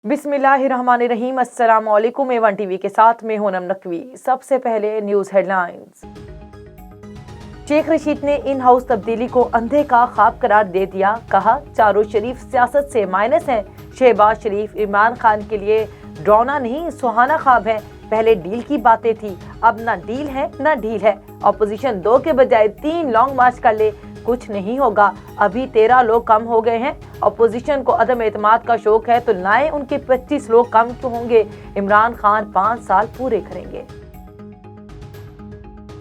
बिस्मिल्लाहिर्रहमानिर्रहीम। अस्सलाम वालेकुम। A1 टीवी के साथ में हूं नम नकवी। सबसे पहले न्यूज़ हेडलाइंस। शेख रशीद ने इन हाउस तब्दीली को अंधे का ख्वाब करार दे दिया। कहा चारों शरीफ सियासत से माइनस हैं। शहबाज शरीफ इमरान खान के लिए डरावना नहीं सुहाना ख्वाब है। पहले डील की बातें थी, अब ना डील है ना ढील है। अपोजिशन 2 के बजाय 3 लॉन्ग मार्च कर ले, कुछ नहीं होगा। अभी 13 लोग कम हो गए हैं। अपोजिशन को अदम एतमाद का शौक है तो लाएं उनके 25 लोग कम क्यों होंगे। इमरान खान 5 साल पूरे करेंगे।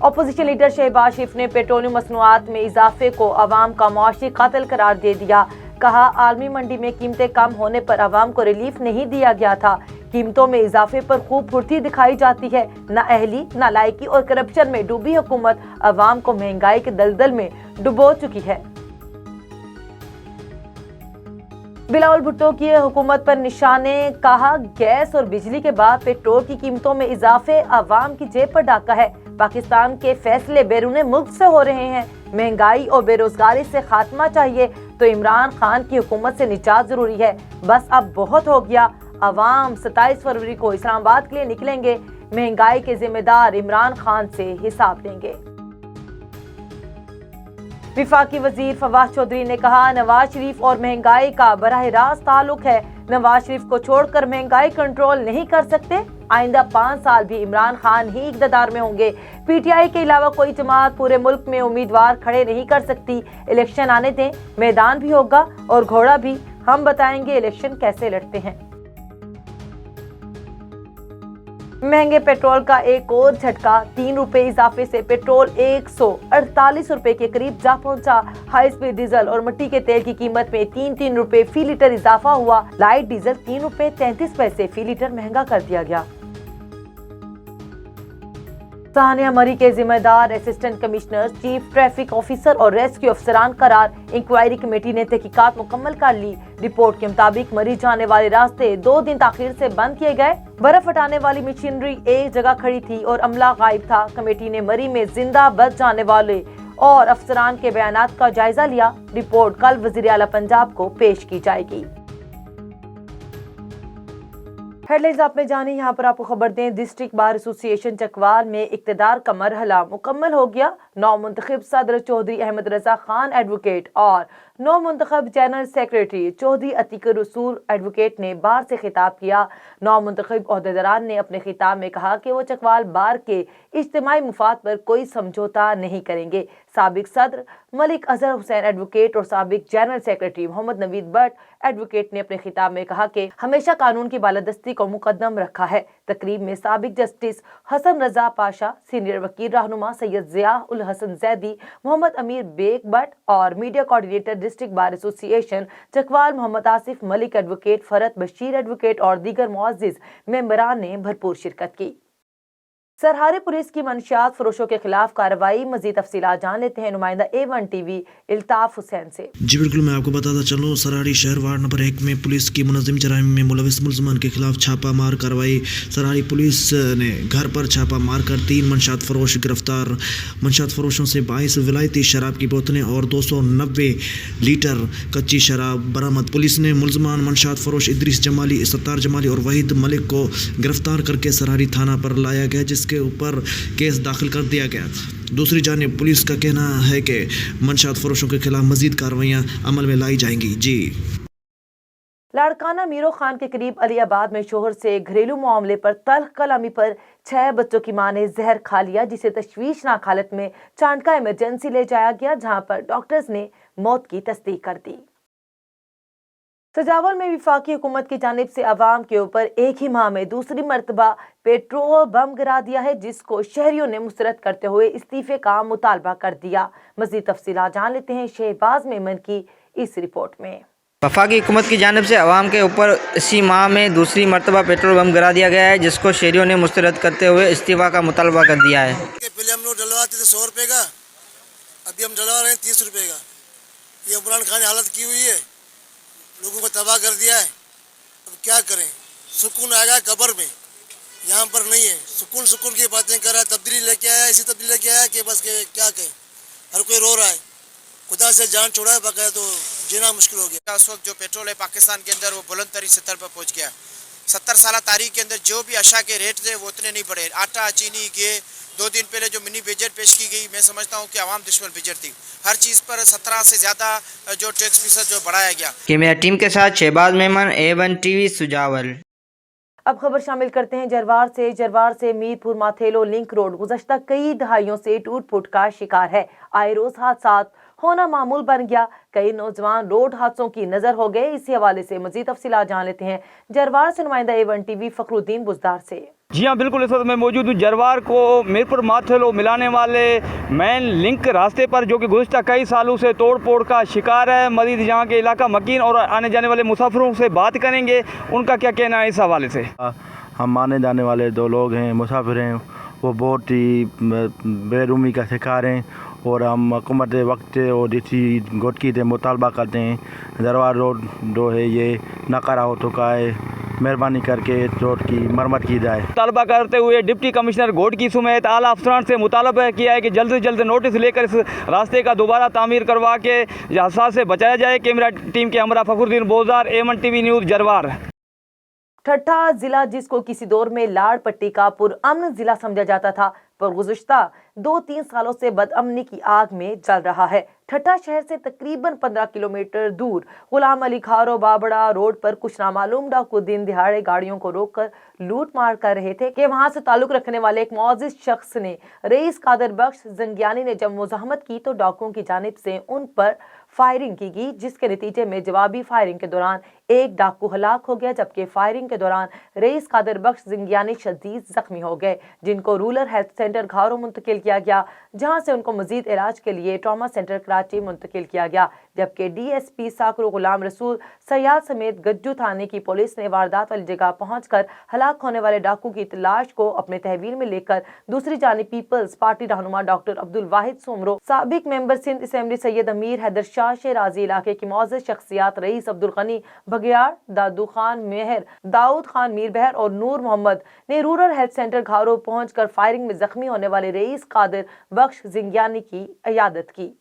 अपोजिशन लीडर शहबाज शरीफ ने पेट्रोलियम मसनूआत में इजाफे को अवाम का मुआशी कत्ल करार दे दिया। कहा आलमी मंडी में कीमतें कम होने पर अवाम को रिलीफ नहीं दिया गया था। कीमतों में इजाफे पर खूब फुर्ती दिखाई जाती है। नाअहली, नालायकी और करप्शन में डूबी हुकूमत अवाम को महंगाई के दलदल में डुबो चुकी है। बिलावल भुट्टो की हुकूमत पर निशाने। कहा गैस और बिजली के बाद पेट्रोल की कीमतों में इजाफे अवाम की जेब पर डाका है। पाकिस्तान के फैसले बैरून मुल्क से हो रहे हैं। महंगाई और बेरोजगारी से खात्मा चाहिए तो इमरान खान की हुकूमत से निजात जरूरी है। बस अब बहुत हो गया। अवाम 27 फरवरी को इस्लामाबाद के लिए निकलेंगे। महंगाई के जिम्मेदार इमरान खान से हिसाब लेंगे। विफाकी वजीर फवाद चौधरी ने कहा नवाज शरीफ और महंगाई का बराह रास्त ताल्लुक है। नवाज शरीफ को छोड़कर महंगाई कंट्रोल नहीं कर सकते। आइंदा 5 साल भी इमरान खान ही इक़्तिदार में होंगे। पीटीआई के अलावा कोई जमात पूरे मुल्क में उम्मीदवार खड़े नहीं कर सकती। इलेक्शन आने दें, मैदान भी होगा और घोड़ा भी। हम बताएंगे इलेक्शन कैसे लड़ते हैं। महंगे पेट्रोल का एक और झटका। 3 रुपए इजाफे से पेट्रोल 148 रुपए के करीब जा पहुंचा। हाई स्पीड डीजल और मिट्टी के तेल की कीमत में 3-3 रुपए फी लीटर इजाफा हुआ। लाइट डीजल 3 रुपए 33 पैसे फी लीटर महंगा कर दिया गया। सानिया मरी के जिम्मेदार assistant commissioner, chief traffic officer और रेस्क्यू अफसरान करार। इंक्वायरी कमेटी ने तहकीकात मुकम्मल कर ली। रिपोर्ट के मुताबिक मरी जाने वाले रास्ते 2 दिन ताखीर से बंद किए गए। बर्फ हटाने वाली मशीनरी एक जगह खड़ी थी और अमला गायब था। कमेटी ने मरी में जिंदा बच जाने वाले और अफसरान के बयानात का जायजा लिया। रिपोर्ट कल वजीर आला पंजाब को पेश की जाएगी। हेडलाइंस आप में जाने यहाँ पर आपको खबर दें। डिस्ट्रिक्ट बार एसोसिएशन चकवाल में इक़्तिदार का मरहला मुकम्मल हो गया। नौ मुंतखब सदर चौधरी अहमद रजा खान एडवोकेट और 9 मुंतखब जनरल सेक्रेटरी चौधरी अतीक रसूल एडवोकेट ने बार से खिताब किया। 9 मुंतखब ओहदेदारान ने अपने खिताब में कहा कि वो चकवाल बार के इज्तिमाई मुफाद पर कोई समझौता नहीं करेंगे। साबिक सदर मलिक अजहर हुसैन एडवोकेट और साबिक general secretary Mohammad Naveed Bhatt advocate ने अपने खिताब में कहा कि हमेशा कानून की बालादस्ती को मुकद्दम रखा है। तकरीब में साबिक जस्टिस हसन रजा पाशा, सीनियर वकील रहनुमा सैयद जिया उल हसन जैदी, मोहम्मद अमीर बेग भट्ट और media coordinator district bar association Chakwal Mohammad Asif Malik advocate, Farhat Bashir advocate और दीगर मुअज़्ज़िज़ मेंबरान ने भरपूर शिरकत की। सरहारी पुलिस की मंशियात फरोशों के खिलाफ कार्रवाई। मजीद तफसीलात जान लेते हैं नुमाइंदा A1 टीवी इल्ताफ हुसैन से। जी बिल्कुल, मैं आपको बताता चलूँ सरहारी शहर वार्ड नंबर 1 में पुलिस की मुनज़्ज़िम जराइम में मुलविस मुल्ज़िमान के खिलाफ छापा मार कार्रवाई। सरहारी पुलिस ने घर पर छापा मार कर 3 मंशात फरोश गिरफ्तार। मंशात फरोशों से 22 विलायती शराब की बोतलें और 290 लीटर कच्ची शराब बरामद। पुलिस ने मुल्ज़िमान मंशात फरोश इदरीस जमाली, सत्तार जमाली और वहीद मलिक को गिरफ्तार करके सरहारी थाना पर लाया गया, जिसके ऊपर केस दाखिल कर दिया गया। दूसरी जानिब पुलिस का कहना है कि मंशात फरोशों के खिलाफ मजीद कार्रवाइयाँ अमल में लाई जाएंगी। जी लाड़काना मीरो खान के करीब अलीआबाद में शोहर से घरेलू मामले पर तल्ख कलामी पर 6 बच्चों की मां ने जहर खा लिया, जिसे तशवीशनाक हालत में चांडका इमरजेंसी ले जाया गया, जहां पर डॉक्टर्स ने मौत की तस्दीक कर दी। सजावल में विफाकी हुकूमत की जानिब से अवाम के ऊपर एक ही माह में दूसरी मरतबा पेट्रोल बम गिरा दिया है, जिसको शहरियों ने मुस्तरद करते हुए इस्तीफे का मुतालबा कर दिया। मजीद तफसीलात जान लेते हैं शहबाज मेमन की इस रिपोर्ट में। वफाकी हुकूमत की जानिब से अवाम के ऊपर इसी माह में दूसरी मरतबा पेट्रोल बम गिरा दिया गया है, जिसको शहरियों ने मुस्तरद करते हुए इस्तीफा का मुतालबा कर दिया है। पहले हम लोग डलवाते थे 100 रुपये का, अभी हम डलवा रहे हैं 30 रुपये का। ये इमरान खान ने हालत की हुई है, लोगों को तबाह कर दिया है। अब क्या करें, सुकून आएगा कब्र में, यहाँ पर नहीं है। सुकून की बातें कर रहा है, तब्दीली लेके आया, ऐसी तब्दीली लेके आया कि बस के क्या कहें, हर कोई रो रहा है। खुदा से जान छोड़ा है, बकाया तो जीना मुश्किल हो गया। उस वक्त जो पेट्रोल है पाकिस्तान के अंदर वो बुलंद तरीन स्तर पर पहुँच गया। 70 साल तारीख के अंदर जो भी अशा के रेट थे वो उतने नहीं बढ़े। आटा, चीनी, घी 2 दिन पहले जो मिनी बजट पेश की गई, मैं समझता हूँ कि आवाम दुश्मन बजट थी। हर चीज़ पर 17 से ज़्यादा जो टैक्स फीसद जो बढ़ाया गया। कैमरा टीम के साथ शहबाज मेमन, A1 TV सुजावल। अब खबर शामिल करते हैं जरवार से मीरपुर माथेलो लिंक रोड गुज़श्ता कई दहाइयों से टूट फूट का शिकार है। आए रोज हादसात होना मामूल बन गया। कई नौजवान रोड हादसों की नजर हो गए। इसी हवाले से मजीद तफसीलात जान लेते हैं जरवार से नुमाइंदा A1 TV फखरुद्दीन बुजदार से। जी हाँ बिल्कुल, इस वक्त मैं मौजूद हूँ जरवार को मीरपुर माथेलो मिलाने वाले मेन लिंक रास्ते पर, जो कि गुज़श्ता कई सालों से तोड़ फोड़ का शिकार है। मजीद यहाँ के इलाका मकीन और आने जाने वाले मुसाफिरों से बात करेंगे, उनका क्या कहना है इस हवाले से। हम आने जाने वाले 2 लोग हैं, मुसाफिर हैं, वो बहुत ही बेरूमी का शिकार हैं और हम हुकूमत वक्त और इसी गोटकी से मुतालबा करते हैं। जरवार रोड जो है ये नकारा हो चुका है, मेहरबानी करके इस रोड की मरम्मत की जाए। मुतालबा करते हुए डिप्टी कमिश्नर घोटकी समेत आला अफसरान से मुतालबा किया है कि जल्द से जल्द नोटिस लेकर इस रास्ते का दोबारा तामीर करवा के हादसा से बचाया जाए। कैमरा टीम के हमरा फखरुद्दीन बोजार, A1 TV न्यूज़ जरवार। ठट्ठा जिला, जिसको किसी दौर में लाड़ पट्टी का पुरअमन जिला समझा जाता था, पर गुज़श्ता 2-3 सालों से बदअमनी की आग में जल रहा है। ठट्ठा शहर से तकरीबन 15 किलोमीटर दूर गुलाम अली खारो बाबड़ा रोड पर कुछ नामालूम डाकू दिन दिहाड़े गाड़ियों को रोककर लूट मार कर रहे थे कि वहां से ताल्लुक रखने वाले एक मुअज़्ज़िज़ शख्स ने रईस कादर बख्श जंगियानी ने जब मुज़ाहमत की तो डाकुओं की जानिब से उन पर फायरिंग की गई, जिसके नतीजे में जवाबी फायरिंग के दौरान एक डाकू हलाक हो गया, जबकि फायरिंग के दौरान रईस कादर बख्श जंगियानी शदीद जख्मी हो गए, जिनको रूरल हेल्थ सेंटर घारो मुंतकिल किया गया, जहां से उनको मजीद इलाज के लिए ट्रॉमा सेंटर कराची मुंतकिल किया गया। जबकि DSP साकरो गुलाम रसूल सयाद समेत गज्जू थाने की पुलिस ने वारदात वाली जगह पहुंचकर हलाक होने वाले डाकू की तलाश को अपने तहवील में लेकर दूसरी जानिब पीपल्स पार्टी रहनुमा डॉक्टर अब्दुल वाहिद सोमरो, साबिक मेंबर सिंध असेंबली सैयद अमीर हैदर शाह शेराजी, इलाके की मुअज़्ज़िज़ शख्सियात रईस अब्दुल गनी बगियार, दादू खान मेहर, दाऊद खान मीर बहर और नूर मोहम्मद ने रूरल हेल्थ सेंटर घारो पहुंचकर फायरिंग में जख्मी होने वाले रईस कादर बख्श जिंगियानी की इयादत की।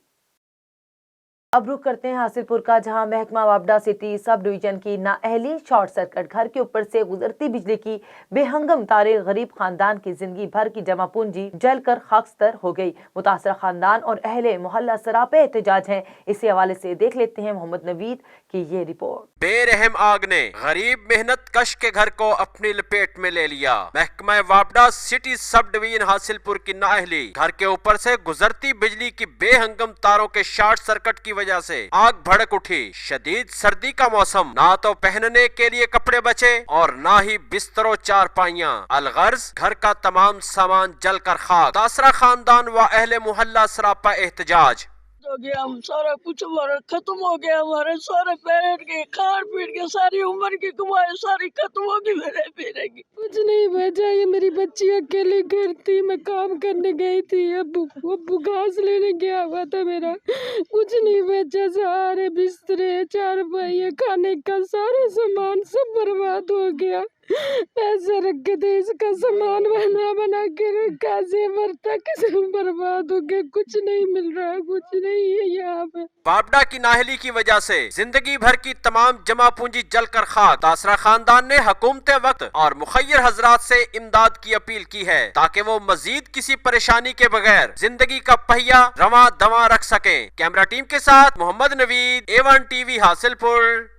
अब रुख करते हैं हासिलपुर का, जहां महकमा वापडा सिटी सब डिवीजन की नाअहली शॉर्ट सर्किट घर के ऊपर से गुजरती बिजली की बेहंगम तारे गरीब खानदान की जिंदगी भर की जमा पूंजी जलकर खाकस्तर हो गई। मुतासरा खानदान और अहले मोहल्ला सरापे एहतजाज हैं। इसी हवाले से देख लेते हैं मोहम्मद नवीद की ये रिपोर्ट। बेरहम आग ने गरीब मेहनत कश के घर को अपनी लपेट में ले लिया। महकमा वापडा सिटी सब डिवीजन हासिलपुर की नाअहली घर के ऊपर से गुजरती बिजली की बेहंगम तारों के शॉर्ट सर्किट की वजह से आग भड़क उठी। शदीद सर्दी का मौसम, ना तो पहनने के लिए कपड़े बचे और ना ही बिस्तरों चारपाइयां। अलगर्ज घर का तमाम सामान जलकर खाक। तासरा खानदान व अहले मोहल्ला सरापा एहतजाज। हो गया, हम सारा कुछ हमारा खत्म हो गया, हमारे सारे पेट के खान पीट के सारी उम्र की कमाई सारी खत्म हो गई मेरे की। कुछ नहीं बचा, ये मेरी बच्ची अकेली घर थी, मैं काम करने गई थी, अब्बू घास लेने गया हुआ था मेरा, कुछ नहीं बचा, सारे बिस्तरे चारपाई खाने का सारा सामान सब बर्बाद हो गया। पैसे रखे थे, इसका सामान बना के रखा, जेवर तक सब बर्बाद हो गया, कुछ नहीं मिल रहा, कुछ नहीं है यहाँ पे। वापडा की नाहली की वजह से जिंदगी भर की तमाम जमा पूंजी जलकर खाक। तासरा खानदान ने हुकूमत वक्त और मुखय्यर हजरात से इमदाद की अपील की है ताकि वो मजीद किसी परेशानी के बगैर जिंदगी का पहिया रवा दवा रख सके। कैमरा टीम के साथ मोहम्मद नवीद, A1 TV हासिलपुर।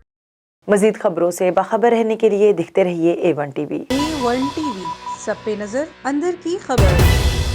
मजीद खबरों से बाखबर रहने के लिए दिखते रहिए A1 TV। A1 TV, सब पे नजर, अंदर की खबर।